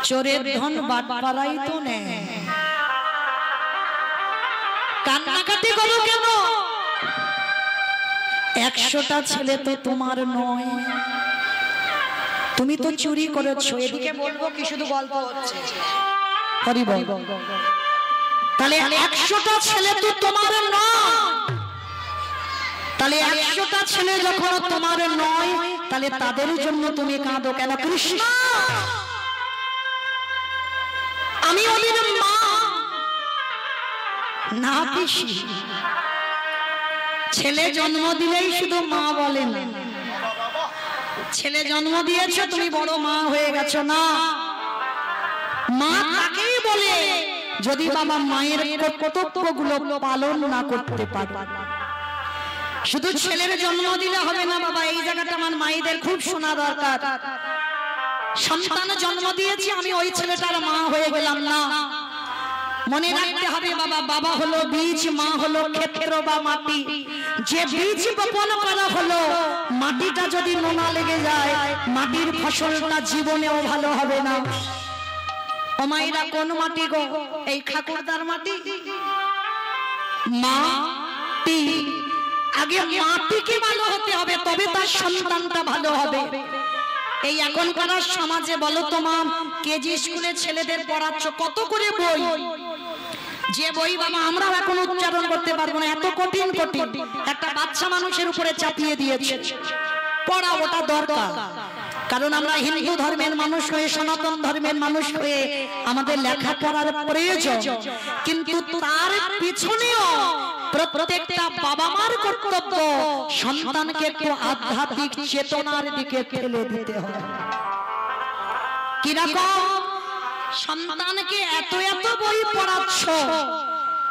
চোরের ধন বাটপাড়াই তো নেয়। কান্নাকাটি করো কেন? 100টা ছেলে তো তোমার নয়, তুমি তো চুরি করেছো। এদিকে বলবো কি শুধু গল্প হচ্ছে? হরি বল। তাহলে 100টা ছেলে তো তোমার নয়, তাহলে 100টা ছেলে যখন তোমার নয়, তাহলে তাদের জন্য তুমি কাঁদো কেন? কৃষ্ণ, আমি ওদের মা না পিসি। ছেলে জন্ম দিলেই শুধু মা বলে না, ছেলে জন্ম দিয়েছো তুমি বড় মা হয়ে গেছো না। মা তাকেই বলে যদি বাবা মায়ের কর্তব্যগুলো পালন না করতে পারে। শুধু ছেলের জন্ম দিলে হবে না বাবা, এই জায়গাটা আমার মায়েদের খুব শোনা দরকার। সন্তান জন্ম দিয়েছি আমি, ওই ছেলেটার মা হয়ে গেলাম না। মনে রাখতে হবে বাবা, বাবা হলো বীজ, মা হলো ক্ষেত্র বা মাটি। যে বীজ বপন করা হলো, মাটিটা যদি নোনা লেগে যায়, মাটির ফসলটা জীবনেও ভালো হবে না। ও মায়েরা, কোন মাটি গো? এই ঠাকুরদার মাটি। মাটি আগে মাটিকে ভালো হতে হবে, তবে তার সন্তানটা ভালো হবে। এই এখনকার সমাজে বলো তো মা, কেজি স্কুলে ছেলেদের পড়াচ্ছ কত করে বই, যে বই বাবা আমরাও এখন উচ্চারণ করতে পারবো না, এত কঠিন কঠিন একটা বাচ্চা মানুষের উপরে চাপিয়ে দিয়েছে। পড়া ওটা দরকার, কারণ আমরা হিন্দু ধর্মের মানুষ হয়ে, সনাতন ধর্মের মানুষ হয়ে আমাদের লেখাপড়ার প্রয়োজন। কিন্তু তার পিছনেও প্রত্যেকটা বাবা মার কর্তব্য সন্তানকে একটু আধ্যাত্মিক চেতনার দিকে ঠেলে দিতে হবে। কিরকম? সন্তানকে এত এত বই পড়াচ্ছ,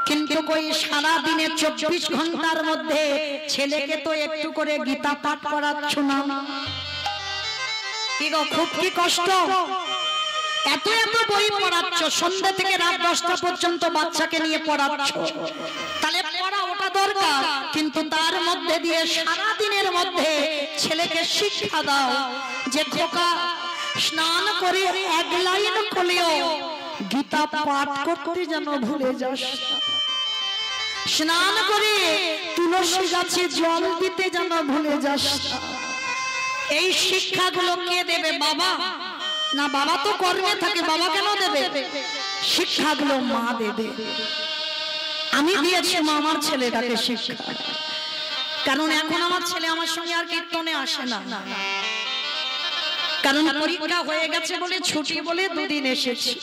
কিন্তু কই সারা দিনে 24 ঘন্টার মধ্যে ছেলেকে তো একটু করে গীতা পাঠ করাচ্ছ না? কি গো, খুব কি কষ্ট। এত এত বই পড়াচ্ছ, সন্ধ্যা থেকে রাত 10টা পর্যন্ত বাচ্চাকে নিয়ে পড়াচ্ছ। তাহলে পড়া ওটা দরকার, কিন্তু তার মধ্যে দিয়ে সারা দিনের মধ্যে ছেলেকে শিক্ষা দাও যে খোকা, স্নান করে এক লাইন করলেও গীতা পাঠ করতে যেন ভুলে যাস। স্নান করে তুলসী গাছে জল দিতে যেন ভুলে যাস। এই শিক্ষাগুলো কে দেবে? বাবা না? বাবা তো কর্মে থাকে, বাবা কেন দেবে? শিক্ষাগুলো মা দেবে। আমি দিয়েছি মা আমার ছেলেটাকে শিক্ষা, কারণ এখন আমার ছেলে আমার সঙ্গে আর কীর্তনে আসে না, কারণ পরীক্ষা হয়ে গেছে বলে ছুটি বলে 2 দিন এসেছি।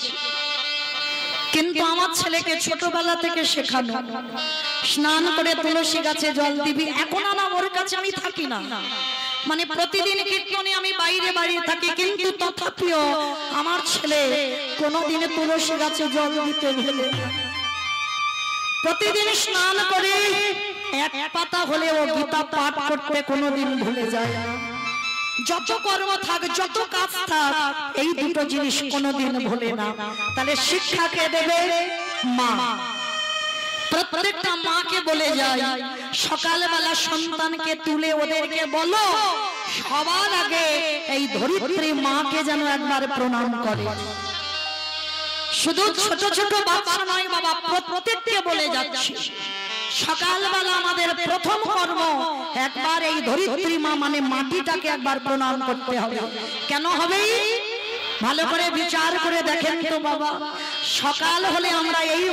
কিন্তু আমার ছেলেকে ছোটবেলা থেকে শেখানো, স্নান করে তুলসী গাছে জল দিবি। এখন আর ওর কাছে আমি থাকি না, মানে প্রতিদিন কীর্তনে আমি বাইরে বাইরে থাকি, কিন্তু তথাপিও আমার ছেলে কোনোদিন তুলসী গাছে জল দিতে ভুলে না। প্রতিদিন স্নান করে এক পাতা হলেও গীতা পাঠ করতে কোনোদিন ভুলে যায় না। যত কর্ম থাক, যত কাজ থাক, এই দুটো জিনিস কোনোদিন ভুলে না। তাহলে শিক্ষা কে দেবে? মা। প্রত্যেকটা মাকে বলে যায়, সকালবেলা সন্তানকে তুলে ওদেরকে বলো সবার আগে এই ধরিত্রী মাকে যেন একবার প্রণাম করে। শুধু ছোট ছোট বাচ্চা নয় বাবা, প্রত্যেককে বলে যাচ্ছে সকালবেলা আমাদের প্রথম কর্ম একবার এই ধরিত্রী মা মানে মাটিটাকে একবার প্রণাম করতে হবে। কেন হবে? ভালো করে বিচার করে দেখেন তো বাবা, সকাল হলে আমরা এই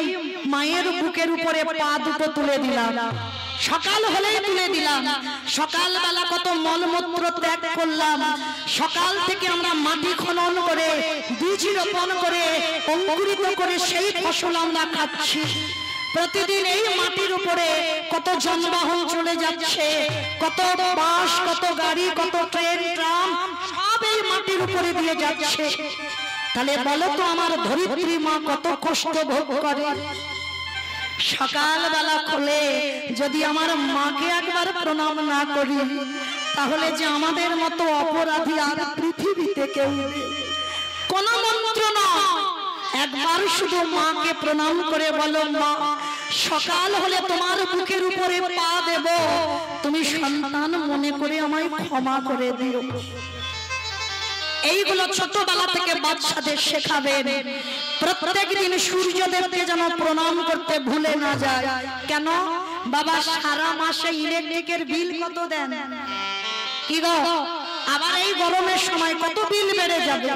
মায়ের বুকের উপরে পা দুটো তুলে দিলাম, সকাল হলেই তুলে দিলাম। সকালবেলা কত মলমূত্র ত্যাগ করলাম, সকাল থেকে আমরা মাটি খনন করে বীজ রোপণ করে অঙ্কুরিত করে সেই ফসল আমরা খাচ্ছি। প্রতিদিন এই মাটির উপরে কত যানবাহন চলে যাচ্ছে, কত বাস, কত গাড়ি, কত ট্রেন, ট্রাম, সব এই মাটির উপরে দিয়ে যাচ্ছে। তাহলে বলো তো আমার ধরিত্রী মা কত কষ্ট ভোগ করে। সকালবেলা খোলে যদি আমার মাকে একবার প্রণাম না করি, তাহলে যে আমাদের মতো অপরাধী আর পৃথিবীতে কেউ নেই। কোন মন্ত্র না, একবার শুধু মাকে প্রণাম করে বলো, মা সকাল হলে তোমার বুকের উপরে পা দেব, তুমি সন্তান মনে করে আমায় ক্ষমা করে দিও। এইগুলো ছোটবেলা থেকে বাচ্চাদের শেখাবেন। প্রত্যেকদিন সূর্যদেবকে যেন প্রণাম করতে ভুলে না যায়। কেন বাবা, সারা মাসে ইলেকট্রিকের বিল কত দেন? কি গো, আবার এই গরমের সময় কত বিল বেড়ে যাবে।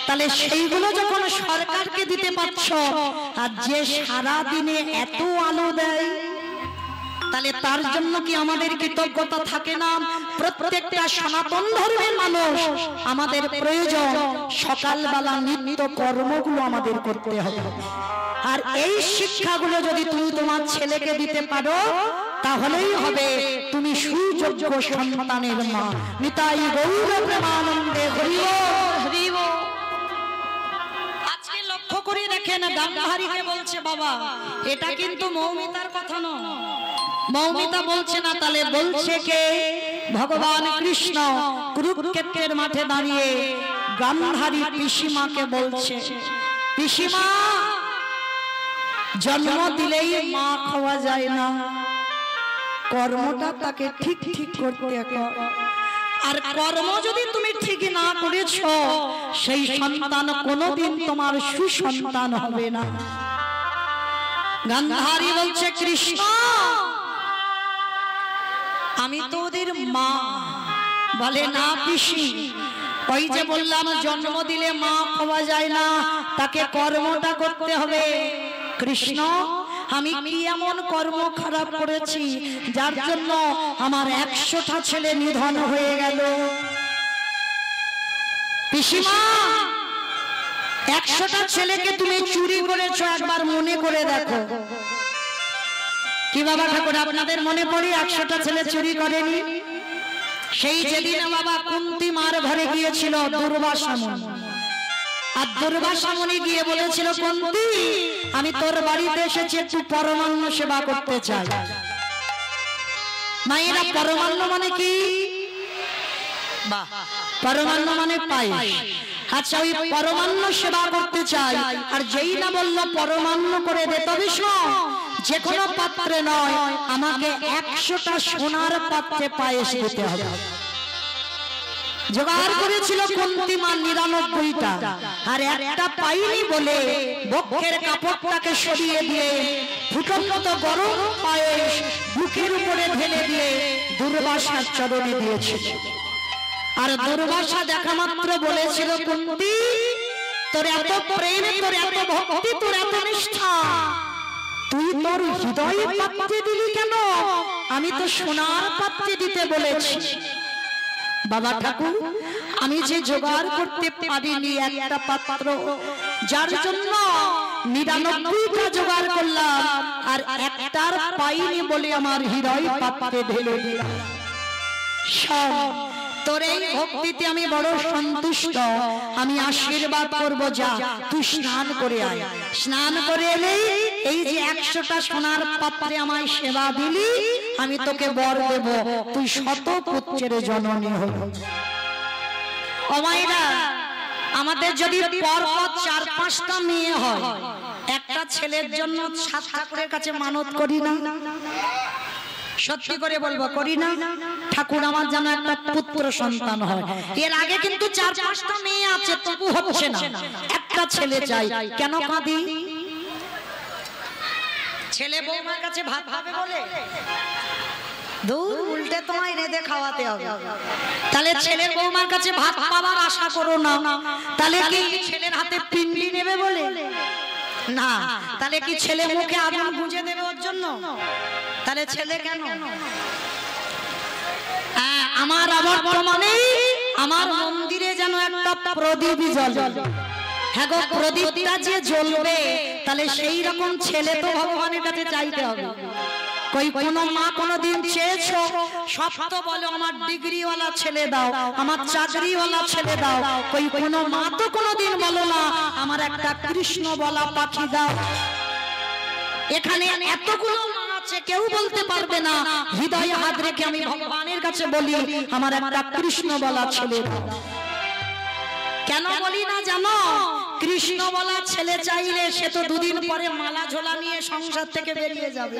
তাহলে সেইগুলো যখন সরকারকে দিতে পারছ, আর যে সারা দিনে এত আলো দেয়, তাহলে তার জন্য কি আমাদের কৃতজ্ঞতা থাকে না? প্রত্যেকটা সনাতন ধর্মের মানুষ আমাদের প্রয়োজন সকালবেলা নিত্য কর্মগুলো আমাদের করতে হবে। আর এই শিক্ষাগুলো যদি তুমি তোমার ছেলেকে দিতে পারো, তাহলেই হবে তুমি সুযোগ্য সন্তানের মা। নিতাই গৌর প্রেমানন্দে হরি বল, হরি বল। আজকে লক্ষ্য করে দেখেন, গান্ধারীকে বলছে বাবা, এটা কিন্তু মৌমিতার কথা নয়। মৌমিতা বলছে না, তাহলে বলছে কে? ভগবান কৃষ্ণ কুরুক্ষেত্রের মাঠে দাঁড়িয়ে গান্ধারী পিসিমাকে বলছে, পিসিমা, জন্ম দিলেই মা খাওয়া যায় না, কর্মটা তাকে ঠিক ঠিক করতে হবে। আর কর্ম যদি তুমি ঠিক না করেছো, সেই সন্তান কোনোদিন তোমার সুসন্তান হবে না। গান্ধারী বলছে, কৃষ্ণ, আমি তো ওদের মা। বলে, না পিসি, ওই যে বললাম জন্ম দিলে মা খাওয়া যায় না, তাকে কর্মটা করতে হবে। কৃষ্ণ, আমি কি এমন কর্ম খারাপ করেছি যার জন্য আমার 100টা ছেলে নিধন হয়ে গেল? পিসিমা, 100টা ছেলেকে তুমি চুরি করেছো, একবার মনে করে দেখো। কি বাবা ঠাকুর, আপনাদের মনে পড়ে 100টা ছেলে চুরি করেনি? সেই যেদিন বাবা কুন্তি মার ঘরে গিয়েছিল দুর্বাসা মুনি, আর দুর্বাসা মুনি গিয়ে বলেছিল, কুন্তি, আমি তোর বাড়িতে এসেছি, একটু পরমান্ন সেবা করতে চাই। মায়েরা, পরমান্ন মানে কি? পরমান্ন মানে পায়েস। আচ্ছা, ওই পরমান্ন সেবা করতে চাই। আর যেই না বললো পরমান্ন করে দে, তবে যে কোনো পাত্রে নয়, আমাকে 100টা সোনার পাত্রে পায়েস দিতে হবে। জোগাড় করেছিল কুন্তি মা 99টা, আর একটা পাইনি বলে বক্ষের কাপড়টাকে সরিয়ে দিয়ে ফুটন্ত গরম পায়েস বুকের উপরে ঢেলে দিয়ে দুর্বাসার চরণে দিয়েছিল। আর দুর্বাসা দেখা মাত্র বলেছিল, কুন্তি, তোর এত প্রেম, তোর এত ভক্তি, তোর এত নিষ্ঠা, তুই তোর হৃদয় পাত্রে দিলি কেন? আমি তো সোনার পাত্রে দিতে বলেছি। বাবা ঠাকুর, আমি যে জোগাড় করতে পারিনি একটা পাত্র, যার জন্য 99টা জোগাড় করলাম, আর একটার পাইনি বলে আমার হৃদয় পাত্রে ঢেলে দিলাম। তোর এই ভক্তিতে আমি বড় সন্তুষ্ট। আমি আশীর্বাদ করব, যা তুই স্নান করে আয়। স্নান করে এলেই এই যে 100টা সোনার পাত্রে আমায় সেবা দিলি, আমি তোকে বর দেব, তুই শত পুত্রের জননী হবি। ও মায়েরা, আমাদের যদি পরপর 4-5টা মেয়ে হয়, একটা ছেলের জন্য 7 ঠাকুরের কাছে মানত করি না? সত্যি করে বলবো, করি না? ঠাকুর আমার যেন একটা পুত্র সন্তান হয়। এর আগে কিন্তু 4-5টা মেয়ে আছে, তবু হচ্ছে না, একটা ছেলে চাই। কেন কাঁদি? ছেলে বৌমার কাছে ভাত খাবে বলে? দূর, উল্টে তোমায় রেঁধে খাওয়াতে হবে। তাহলে ছেলের বৌমার কাছে ভাত পাওয়ার আশা করো না। তাহলে কি ছেলের হাতে পিন্ডি নেবে বলে? না। তাহলে কি ছেলে মুখে আগুন গুঁজে দেবে ওর জন্য? তাহলে ছেলে কেন? আমার বর্তমানে আমার মন্দিরে যেন একটা প্রদীপ জ্বলে। হ্যাঁ গো, প্রদীপটা যে জ্বলবে, তাহলে সেই রকম ছেলে তো ভগবানের কাছে চাইতে হবে। কই কোনো মা কোনোদিন চেয়েছো? সব তো বলো আমার ডিগ্রিওয়ালা ছেলে দাও, আমার চাকরিওয়ালা ছেলে দাও। কই কোনো মা তো কোনোদিন বলো না আমার একটা কৃষ্ণ বলা পাখি দাও। এখানে এতগুলো মা আছে, কেউ বলতে পারবে না হৃদয়ে হাত রেখে আমি ভগবানের কাছে বলি আমার একটা কৃষ্ণ বলা ছেলে দাও। কেন বলি না জানো? কৃষ্ণ বলা ছেলে চাইলে সে তো 2 দিন পরে মালা ঝোলা নিয়ে সংসার থেকে বেরিয়ে যাবে।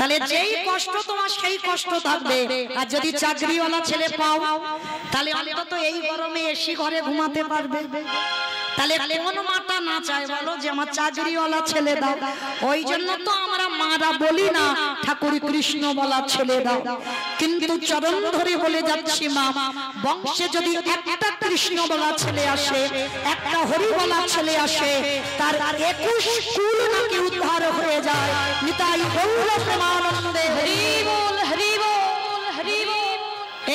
তাহলে যেই কষ্ট তোমার সেই কষ্ট থাকবে। আর যদি চাকরিওয়ালা ছেলে পাও তাহলে অন্তত এই গরমে এসি ঘরে ঘুমাতে পারবে। তাহলে কোন মাটা না চায় বলো যে আমার চাকরিওয়ালা ছেলে দাও? ওই জন্য তো আমরা মারা বলি না ঠাকুর কৃষ্ণ বলা ছেলে দাও, কিন্তু চরণ ধরে বলে যাচ্ছি মা, বংশে যদি একটা কৃষ্ণ বলা ছেলে আসে, একটা হরি বলা ছেলে আসে, তার 21 কুল নাকি উদ্ধার হয়ে যায়। নিতাই গৌর প্রেমানন্দে হরি বল, হরি বল, হরি বল।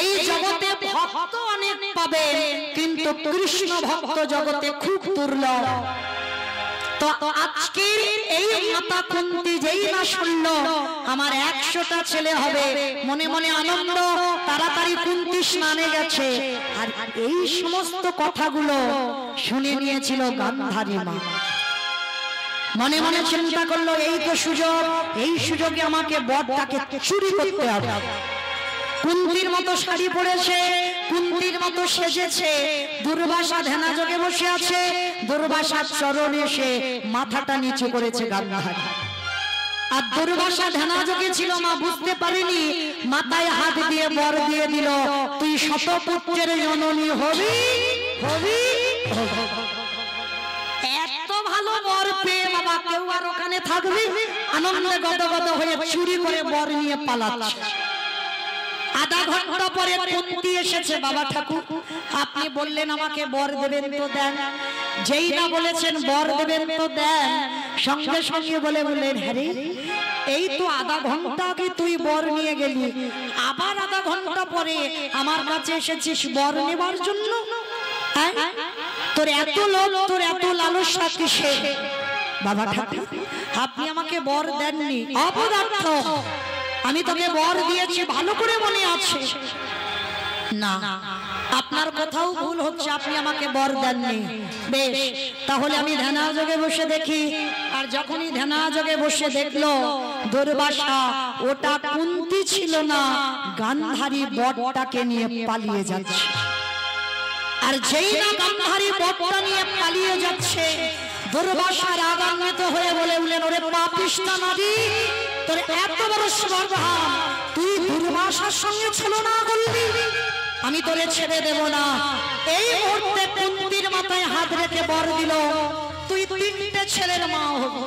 এই জগতে ভক্ত অনেক পাবে, কিন্তু কৃষ্ণ ভক্ত জগতে খুব দুর্লভ। তো আজকে এই মাতা কুন্তি যেই না শুনল আমার 100টা ছেলে হবে, মনে মনে আনন্দ, তাড়াতাড়ি কুন্তি স্নানে গেছে। আর এই সমস্ত কথাগুলো শুনে নিয়েছিল গান্ধারী মা। মনে মনে চিন্তা করলো এই তো সুযোগ, এই সুযোগে আমাকে বরটাকে চুরি করতে হবে। কুন্তির মতো শাড়ি পরেছে, কুন্তির মতো সেজেছে, দুর্বাসা ধ্যানা যোগে বসে আছে, দুর্বাসার চরণে এসে মাথাটা নিচু করেছে গান্ধারী। আর দুর্বাসা ধ্যানা যোগে ছিল, মা বুঝতে পারেনি, মাথায় হাত দিয়ে বর দিয়ে দিল, তুই শতপুত্রের জননী হবি, হবি। এত ভালো বর পেয়ে বাবা কেউ আর ওখানে থাকবে? আনন্দে গদগদ হয়ে চুরি করে বর নিয়ে পালাচ্ছে। আধা ঘন্টা পরে কুন্তি এসেছে, বাবা ঠাকুর আপনি বললেন আমাকে বর দেবেন তো দেন। যেই না বলেছেন বর দেবেন তো দেন, সঙ্গে সঙ্গে বললেন হ্যাঁ এই তো আধা ঘন্টা আগে তুই বর নিয়ে গেলি, আবার আধা ঘন্টা পরে আমার কাছে এসেছিস বর নেবার জন্য? তোর এত লোভ, তোর এত লালসা কিসে? বাবা ঠাকুর আপনি আমাকে বর দেননি, অপদার্থ। আমি তোকে বর দিয়েছি, ভালো করে মনে আছে না? আপনার কোথাও ভুল হচ্ছে, আপনি আমাকে বর দেননি। বেশ, তাহলে আমি ধ্যানাযোগে বসে দেখি। আর যখনই ধ্যানাযোগে বসে দেখলো দুর্বাসা, ওটা কুন্তি ছিল না, গান্ধারী বরটাকে নিয়ে পালিয়ে যাচ্ছে। আর যেই না গান্ধারী বরটা নিয়ে পালিয়ে যাচ্ছে, দুর্বাসা রাগান্বিত হয়ে বললেন, ওরে পাপিষ্ঠ নারী, তোর এত বড় স্বভাব, তুই দুর্বাসার সঙ্গে ছলনা করলি, আমি তোরে ছেড়ে দেব না। এই মুহূর্তে কুন্তির মাথায় হাত রেখে বর দিল, তুই 3টে ছেলের মা হবি।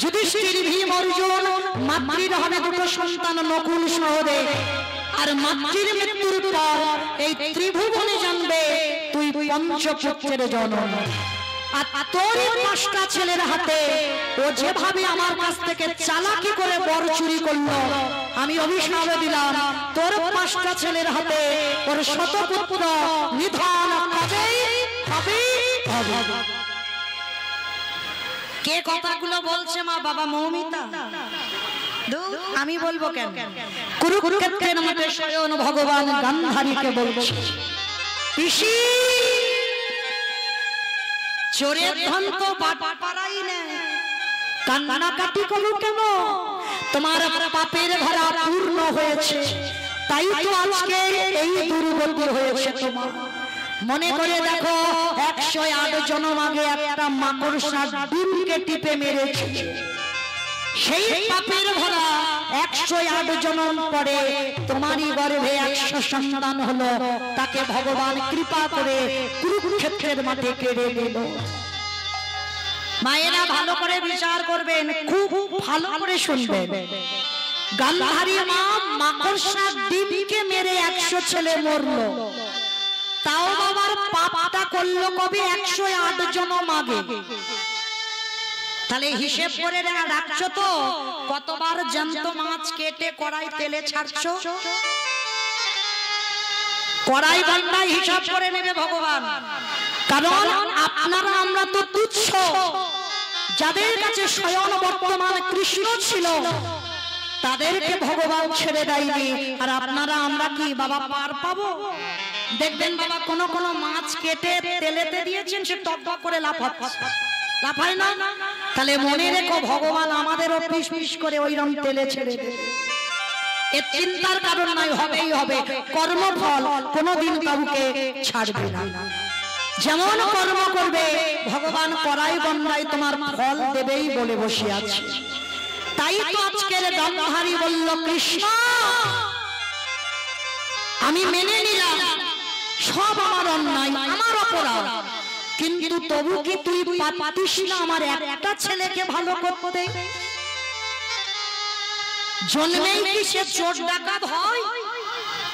যুধিষ্ঠির, ভীম, অর্জুন, মাতৃর হবে 2টো সন্তান, নকুল সহদেব। আর মাতৃর মৃত্যুর পর এই ত্রিভুবনে জানবে তুই পঞ্চপুত্রের জননী। আর তোর 5টা ছেলের হাতে ও যেভাবে আমার কাছ থেকে চালাকি করে বর চুরি করলো, আমি অভিশাপ দিলাম তোর 5টা ছেলের হাতে ওর শতপুত্র নিধন হবে। কে কথাগুলো বলছে মা? বাবা মৌমিতা। আমি বলবো কেন? কুরুক্ষেত্রের মাঠে স্বয়ং ভগবান গান্ধারীকে বলছে, পিসি চোরের ধন তো পাড়াই না, কান্নাকাটি করো কেন? তোমার পাপের ভাড়া পূর্ণ হয়েছে, তাই তো আজকে এই দুর্গতি হয়েছে তোমার। মনে করে দেখো 108 জন্ম আগে একটা মাকড়সা ডিমকে টিপে মেরেছে, সেই পাপের ভাড়া 108 জন্ম পরে তোমারই গর্ভে 100 সন্তান হলো, তাকে ভগবান কৃপা করে কুরুক্ষেত্রের মাঠে কেড়ে নিল। মায়েরা ভালো করে বিচার করবেন, খুব ভালো করে শুনবেন। গান্ধারী মা মাকড়সা ডিমকে মেরে 100 ছেলে মরলো, তাও বাবার পাপটা করলো কবে? 108 জন্ম আগে। তাহলে হিসেব করে রাখছো তো কতবার জ্যান্ত মাছ কেটে কড়াই তেলে ছাড়ছো? কড়াই গন্ডায় হিসাব করে নেবে ভগবান। কারণ আপনারা আমরা তো তুচ্ছ, যাদের কাছে স্বয়ং বর্তমান কৃষ্ণ ছিল তাদেরকে ভগবান ছেড়ে দেয়নি। আর আপনারা আমরা কি বাবা পার পাবো? দেখবেন বাবা কোন কোন মাছ কেটে তেলেতে দিয়েছেন, সে টকটক করে লাফায় না। তাহলে মনে রেখো ভগবান আমাদেরও পিস পিস করে ওইরকম তেলে ছেড়ে দেবে। এর চিন্তার কারণ নাই, হবেই হবে। কর্মফল কোনদিন কাউকে ছাড়বে না। যেমন কর্ম করবে ভগবান কড়াই গন্ডায় তোমার ফল দেবেই বলে বসে আছে। তাই তো আজকের গান্ধারী বলল কৃষ্ণ আমি মেনে নিলাম সব আমার অন্যায় আমার অপরাধ, কিন্তু তবু কি তুই পারিস না আমার একটা ছেলেকে ভালো করতে? জন্মেই কি সে চোর ডাকাত হয়?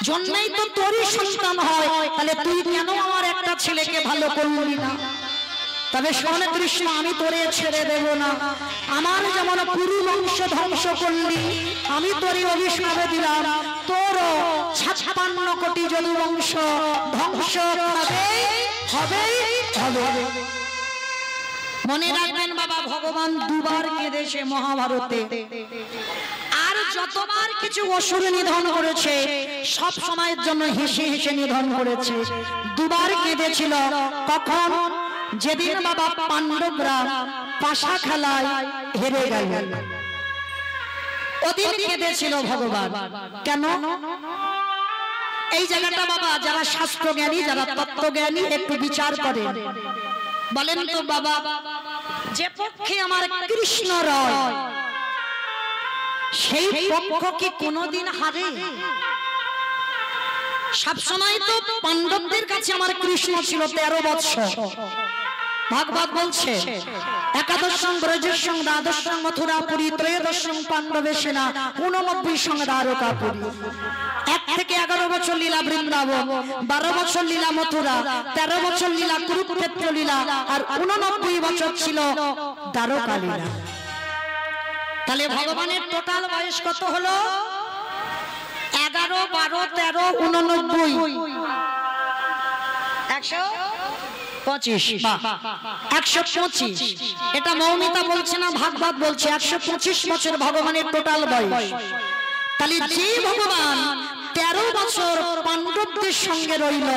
জন্মেই তো তোরই সন্তান হয়, তাহলে তুই কেন আমার একটা ছেলেকে ভালো করলি না? তবে শোন কৃষ্ণ, আমি তোরে ছেড়ে দেব না। আমার যেমন পুরু বংশ ধ্বংস করলি, আমি তোরই অভিশাপে দিলাম তোরও 56 কোটি যদু বংশ ধ্বংস হবে। মনে রাখবেন বাবা, ভগবান দুবার কেঁদেছে মহাভারতে, আর যতবার কিছু অসুর নিধন করেছে সব সময়ের জন্য হেসে হেসে নিধন করেছে। দুবার কেঁদেছিল। কখন? যেদিন বাবা পাণ্ডবরা পাশা খেলায় হেরে গেল, ওদিন কেঁদেছিল ভগবান। কেন? এই জায়গাটা বাবা যারা শাস্ত্র জ্ঞানী, যারা তত্ত্ব জ্ঞানী একটু বিচার করে বলেন তো বাবা, যে পক্ষে আমার কৃষ্ণ রয় সেই পক্ষ কি কোনোদিন হারে? সবসময় তো পাণ্ডবদের কাছে আমার কৃষ্ণ ছিল 13 বৎসর। ভাগবত বলছে একাদশং ব্রজেশং দ্বাদশং মথুরাপুরী ত্রয়োদশং পাণ্ডবে সেনা 89 দ্বারকাপুরী। 1 থেকে 11 বছর লীলা বৃন্দাবন, 12 বছর লীলা মথুরা, 13 বছর লীলা কুরুক্ষেত্র লীলা, আর 89 বছর ছিল দ্বারকা লীলা। তাহলে ভগবানের টোটাল বয়স কত হলো? 11, 12, 13, 89, 125। 125। এটা মৌমিতা বলছে না, ভাগবত বলছে 125 বছর ভগবানের টোটাল বয়স। তাহলে যে ভগবান 13 বছর পাণ্ডবদের সঙ্গে রইল,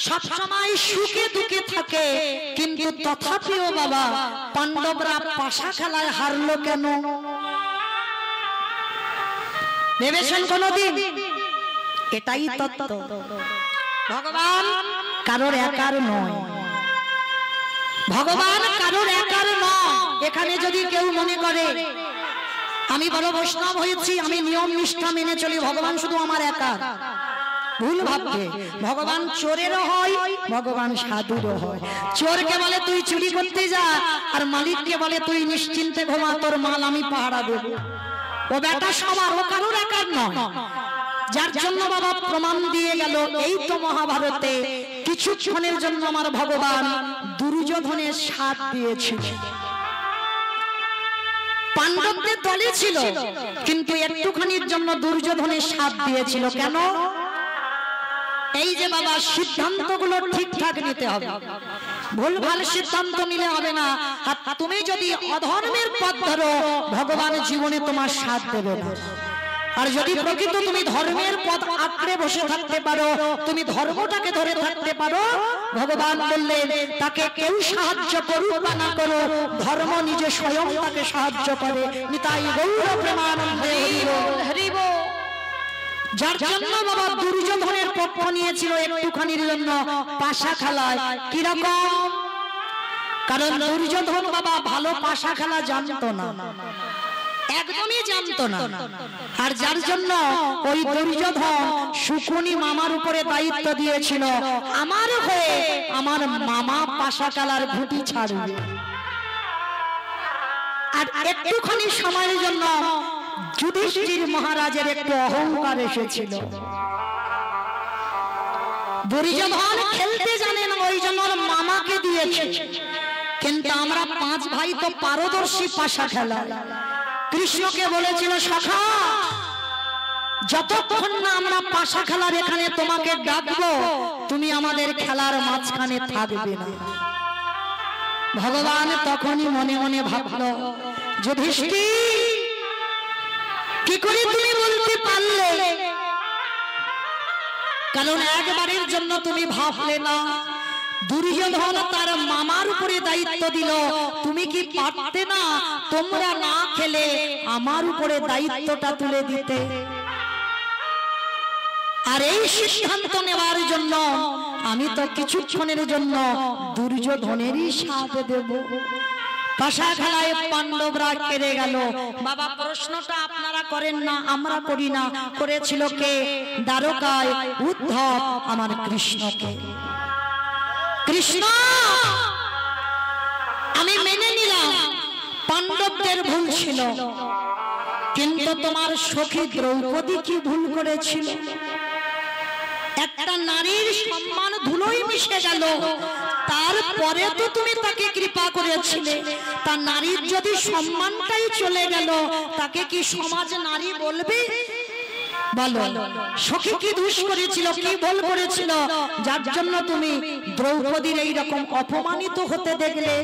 সবসময় সুখে দুঃখে থাকে, কিন্তু তথাপিও বাবা পাণ্ডবরা পাশা খেলায় হারলো কেন? ভেবেছেন কোনদিন? এটাই তত্ত্ব। ভগবান কারোর একার নয়, ভগবান কারোর একার নয়। এখানে যদি কেউ মনে করে আমি বড় বৈষ্ণব হয়েছি, আমি নিয়ম নিষ্ঠা মেনে চলি, ভগবান শুধু আমার একার, ভুল ভাববে। ভগবান চোরেরও হয়, ভগবান সাধুরও হয়। চোরকে বলে তুই চুরি করতে যা, আর মালিককে বলে তুই নিশ্চিন্তে ঘুমা, তোর মাল আমি পাহারা দেব। ও বেটা সবার, ও কারোর একার নয়। যার জন্য বাবা প্রমাণ দিয়ে গেল এই তো মহাভারতে কিছুক্ষণের জন্য আমার ভগবান দুর্যোধনের সাথ দিয়েছিল। পাণ্ডবদের দলে ছিল, কিন্তু একটুখানির জন্য দুর্যোধনের সাথ দিয়েছিল। কেন? এই যে বাবা সিদ্ধান্তগুলো ঠিকঠাক নিতে হবে, ভুলভাল সিদ্ধান্ত নিলে হবে না। আর তুমি যদি অধর্মের পথ ধরো, ভগবান জীবনে তোমার সাথ দেবে না। আর যদি প্রকৃত তুমি ধর্মের পথ আঁকড়ে বসে থাকতে পারো, তুমি ধর্মটাকে ধরে থাকতে পারো, ভগবান বললেন তাকে কেউ সাহায্য করুক বা না করো, ধর্ম নিজে স্বয়ং তাকে সাহায্য করে। নিতাই গৌর প্রেমানন্দে হরি বল। যার জন্য বাবা দুর্যোধনের পক্ষ নিয়েছিল একটুখানির জন্য পাশা খেলায়। কিরকম? কারণ দুর্যোধন বাবা ভালো পাশা খেলা জানতো না, একদমই জানতো না। আর যার জন্য ওই দুর্যোধন শুকুনি মামার উপরে দায়িত্ব দিয়েছিল, আমার হয়ে আমার মামা পাশা খেলার ঘুঁটি ছাড়বে। আর একটুখানি সময়ের জন্য যুধিষ্ঠির মহারাজের একটু অহংকার এসেছিল। দুর্যোধন খেলতে জানেন, ওই জন্য মামাকে দিয়েছে। কিন্তু আমরা 5 ভাই তো পারদর্শী পাশা খেলা। কৃষ্ণকে বলেছিল, সখা যতক্ষণ না আমরা পাশা খেলার এখানে তোমাকে ডাকবো, তুমি আমাদের খেলার মাঝখানে থাকবে না। ভগবান তখনই মনে মনে ভাবলো, যুধিষ্ঠির কি করে তুমি বলতে পারলে? কারণ একবারের জন্য তুমি ভাবলে না। দুর্যোধন তার মামার উপরে দায়িত্ব দিল, তুমি কি পারতে না তোমরা না খেলে আমার উপরে দায়িত্বটা তুলে দিতে? আর এই সিদ্ধান্ত নেওয়ার জন্য আমি তো কিছুক্ষণের জন্য দুর্যোধনেরই সাথ দেব। পাশা খেলায় পাণ্ডবরা হেরে গেল। বাবা প্রশ্নটা আপনারা করেন না, আমরা করি না, করেছিল কে? দ্বারকায় উদ্ধব আমার কৃষ্ণকে। কৃষ্ণ আমি মেনে নিলাম পাণ্ডবদের ভুল ছিল, কিন্তু তোমার সখী দ্রৌপদী কি ভুল করেছিল? একটা নারীর সম্মান ধুলোয় মিশে গেল, তারপরে তো তুমি তাকে কৃপা করেছিলে। তা নারীর যদি সম্মানটাই চলে গেল, তাকে কি সমাজ নারী বলবে? বলো, সখী কি দোষ করেছিল, কি ভুল করেছিল, যার জন্য তুমি দ্রৌপদীর এই রকম অপমানিত হতে দেখলে?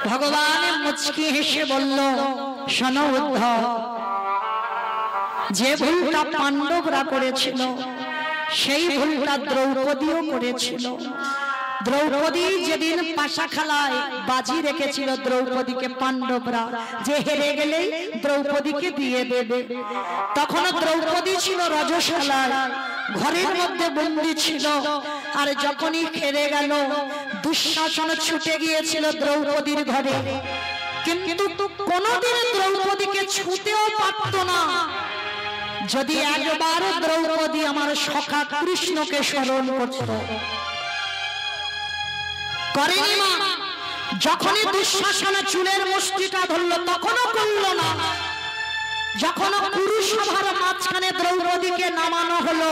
ভগবান মুচকি হেসে বলল, শোনো উদ্ধব, যে ভুলটা পাণ্ডবরা করেছিল সেই ভুলটা দ্রৌপদীও করেছিল। দ্রৌপদী যেদিন পাশা খেলায় বাজি রেখেছিল দ্রৌপদীকে পাণ্ডবরা, যে হেরে গেলে দ্রৌপদীকে দিয়ে দেবে, তখন দ্রৌপদী ছিল রজস্বলায়, ঘরের মধ্যে বন্দী ছিল। আর যখনই হেরে গেল, দুঃশাসন ছুটে গিয়েছিল দ্রৌপদীর ঘরে, কিন্তু কোনদিন দ্রৌপদীকে ছুঁতেও পারত না। যদি একবার দ্রৌপদী আমার সখা কৃষ্ণকে স্মরণ করত, করেনি মা। যখনই দুঃশাসনে চুলের মুষ্টিটা ধরল, তখনও করল না। যখন কুরুসভার মাঝখানে দ্রৌপদীকে নামানো হলো,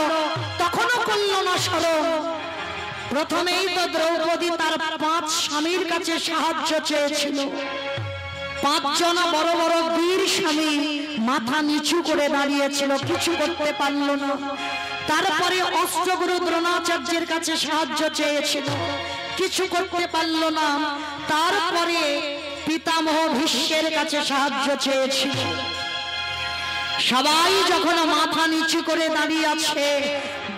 তখনও করল না স্মরণ। প্রথমেই তো দ্রৌপদী তার 5 স্বামীর কাছে সাহায্য চেয়েছিল। 5 জন বড় বড় বীর স্বামী মাথা নিচু করে দাঁড়িয়েছিল, কিছু করতে পারল না। তারপরে অষ্টগুরু দ্রোণাচার্যের কাছে সাহায্য চেয়েছিল, কিছু করতে পারল না। তারপরে পিতামহ ভীষ্মের কাছে সাহায্য চেয়েছিল। সবাই যখন মাথা নিচু করে দাঁড়িয়ে আছে,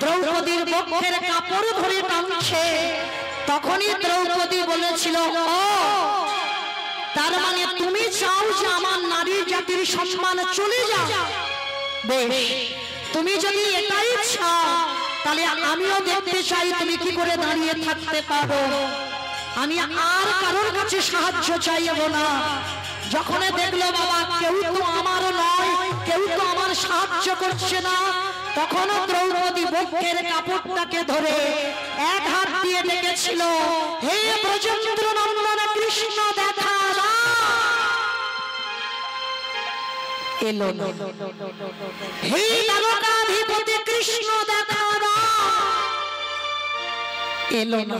দ্রৌপদীর বক্ষের কাপড় ধরে টানছে, তখনই দ্রৌপদী বলেছিল, ও তার মানে তুমি চাও যে আমার নারী জাতির সম্মান চলে যাক? বেশ, তুমি যদি এটাই চাও, তাহলে আমিও দেখতে চাই তুমি কি করে দাঁড়িয়ে থাকতে পারো। আমি আর কারোর কাছে সাহায্য চাইব না। যখন দেখলো বাবা কেউ তো আমার নয়, কেউ তো আমার সাহায্য করছে না, তখন দ্রৌপদী বক্ষের কাপড়টাকে ধরে এক হাত দিয়ে ডেকেছিল, হে ব্রজেন্দ্র নন্দন কৃষ্ণ দেখা দাও। এলো না। হে দ্বারকাধিপতি কৃষ্ণ দেখা দাও। এলো না।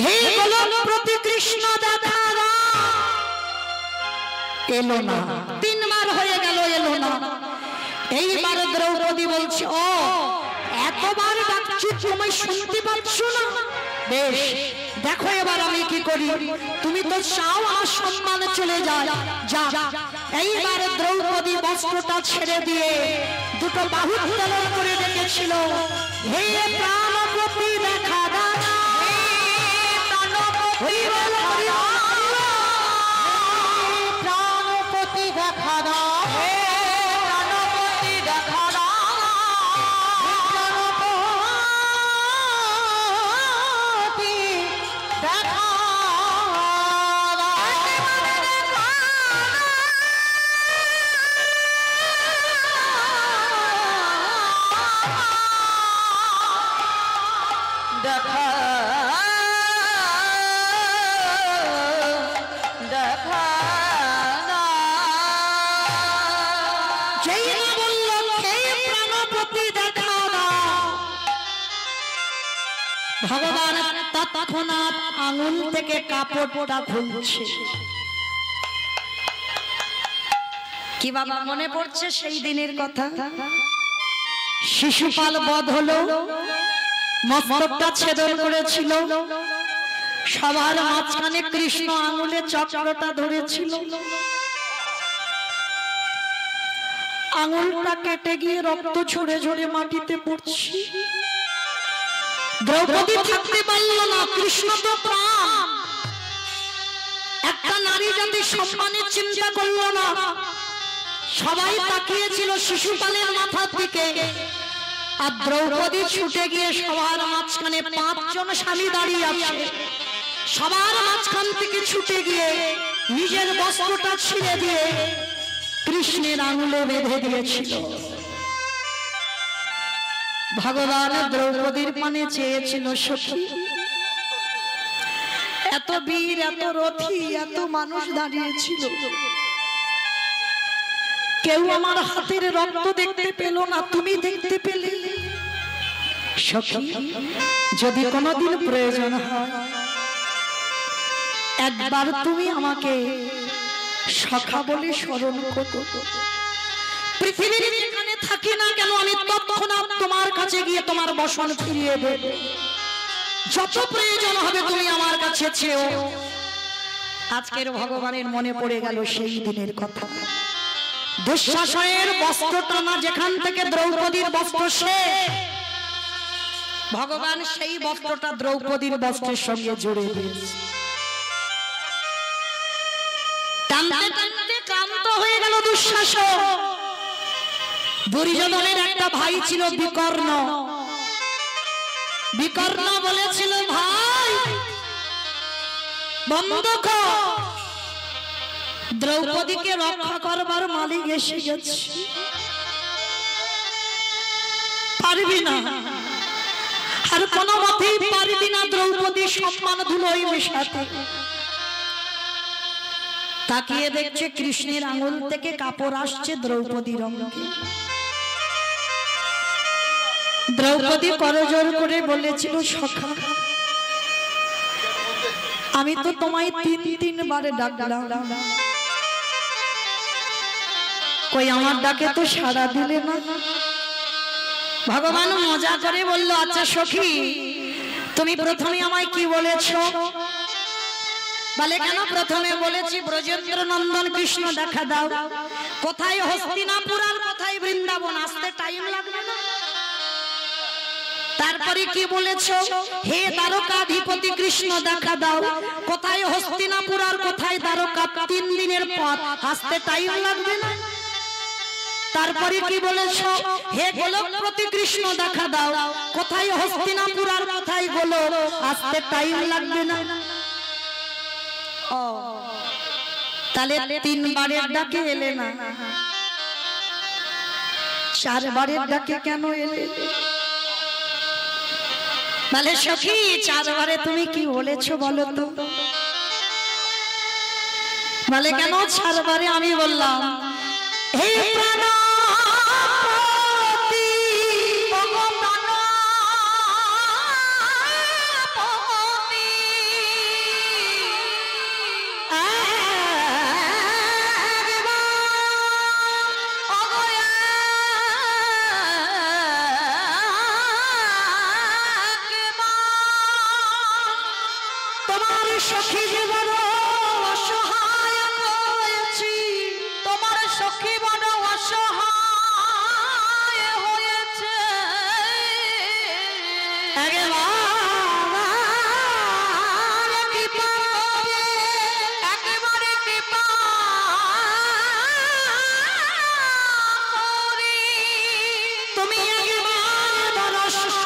হে গোলকপতি কৃষ্ণ দেখা দাও। এলো না। 3 বার হয়ে গেল, এলো না। এইবার দ্রৌপদী বলছে, ও এতবার ডাকছি তুমি শুনতে পাচ্ছ না? বেশ, দেখো এবার আমি কি করি। তুমি তো চাও আমার সম্মান চলে যায়, যা। এইবার দ্রৌপদী বস্ত্রটা ছেড়ে দিয়ে দুটো বাহু উত্তোলন করে রেখেছিল, হে প্রাণপতি দেখা দাও। প্রাণপতি দেখা দাও। ভগবান তৎক্ষণাৎ আঙুল থেকে কাপড়টা খুলছে। কি বাবা মনে পড়ছে সেই দিনের কথা? শিশুপাল বধ হলো, মস্তকটা ছেদন করেছিল, সবার মাঝখানে কৃষ্ণ আঙুলে চক্রটা ধরেছিল। আঙুলটা কেটে গিয়ে রক্ত ঝরে ঝরে মাটিতে পড়ছে। দ্রৌপদী থাকতে পারল না। কৃষ্ণ তো প্রাণ, একটা নারী জাতির সম্মানের চিন্তা করল না। সবাই তাকিয়েছিল শিশুপালের মাথার দিকে, আর দ্রৌপদী ছুটে গিয়ে সবার মাঝখানে 5 জন স্বামী দাঁড়িয়ে আছে। সবার মাঝখান থেকে ছুটে গিয়ে নিজের বস্ত্রটা ছিঁড়ে দিয়ে কৃষ্ণের আঙুলে বেঁধে দিয়েছিল। ভগবান দ্রৌপদীর পানে চেয়েছিল, সখী এত বীর, এত রথী, এত মানুষ দাঁড়িয়েছিল, কেউ আমার হাতের রক্ত দেখতে পেল না, তুমি দেখতে পেলে। সখী যদি কোনোদিন প্রয়োজন হয় একবার তুমি আমাকে সখা বলে স্মরণ করো। পৃথিবীর যেখানে থাকি না কেন আমি তৎক্ষণাৎ তোমার কাছে গিয়ে তোমার বসন ফিরিয়ে দেব। যত প্রয়োজন হবে তুমি আমার কাছে চেও। আজকের ভগবানের মনে পড়ে গেল সেই দিনের কথা। দুঃশাসনের বস্ত্র টানা যেখান থেকে দ্রৌপদীর বস্ত্র শেষ, ভগবান সেই বস্ত্রটা দ্রৌপদীর বস্ত্রের সঙ্গে জুড়ে দিয়েছে। টানতে টানতে ক্লান্ত হয়ে গেল দুঃশাসন। দুর্যোধনের একটা ভাই ছিল বিকর্ণ। বিকর্ণ বলেছিল, ভাই বন্ধ কর, দ্রৌপদীকে রক্ষা করবার মালিক এসে গেছে, পারবি না, আর কোনো মতেই পারবি না দ্রৌপদীর সম্মান ধুলোয় মেশাতে। তাকিয়ে দেখছে কৃষ্ণের আঙুল থেকে কাপড় আসছে দ্রৌপদীর অঙ্গে। দ্রৌপদী করজোর করে বলেছিল, সখা আমি তো তোমায় তিন বারে ডাকলাম, কই আমার ডাকে তো সাড়া দিলে না। ভগবান মজা করে বলল, আচ্ছা সখী তুমি প্রথমে আমায় কি বলেছো? বলে, কেন? প্রথমে বলেছি ব্রজেন্দ্র নন্দন কৃষ্ণ দেখা দাও। কোথায় হস্তিনাপুর আর কোথায় বৃন্দাবন, আসতে টাইম লাগবে না। তারপরে কি বলেছো? হে দ্বারকাধিপতি কৃষ্ণ দেখা দাও। কোথায় হস্তিনাপুর আর কোথায় দ্বারকা, 3 দিনের পথ, আসতে টাইম লাগবে না। তারপরে কি বলেছো? হে গোলকপতি কৃষ্ণ দেখা দাও। কোথায় হস্তিনাপুর আর কোথায় গোলক, আসতে টাইম লাগবে না। ও তাহলে 3 বারের ডাকে এলে না, 4 বারের ডাকে কেন এলে? বলে, সখী 4 বারে তুমি কি বলেছো বলো তো? বলে, কেন 4 বারে আমি বললাম, হে প্রাণপতি সখী জীবন অসহায় হয়েছি, তোমার সখী বড় অসহায় হয়েছে। একেবারে কৃপা তুমি একবার দর্শন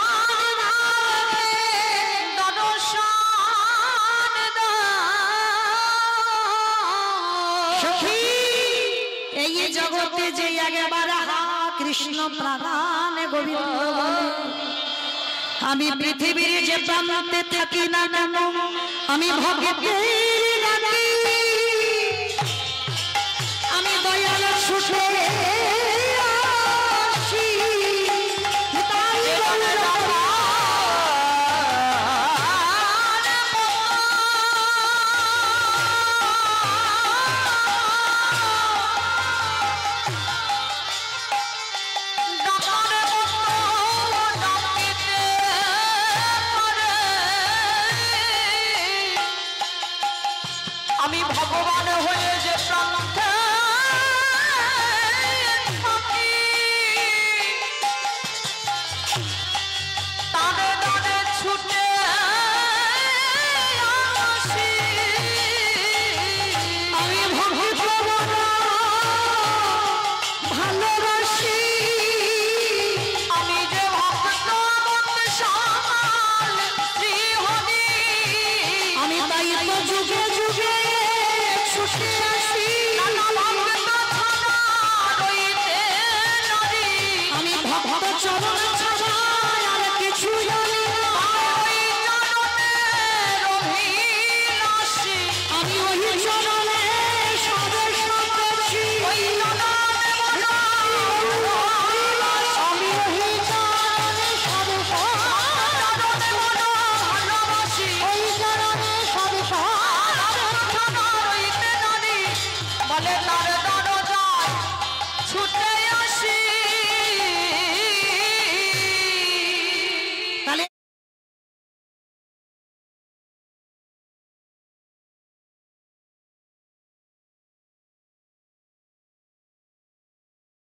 এই জগতে যে একবার হা কৃষ্ণ প্রাণ গোবিন্দ বলে, আমি পৃথিবীর যে প্রান্তে থাকি না কেন, আমি ভগবানের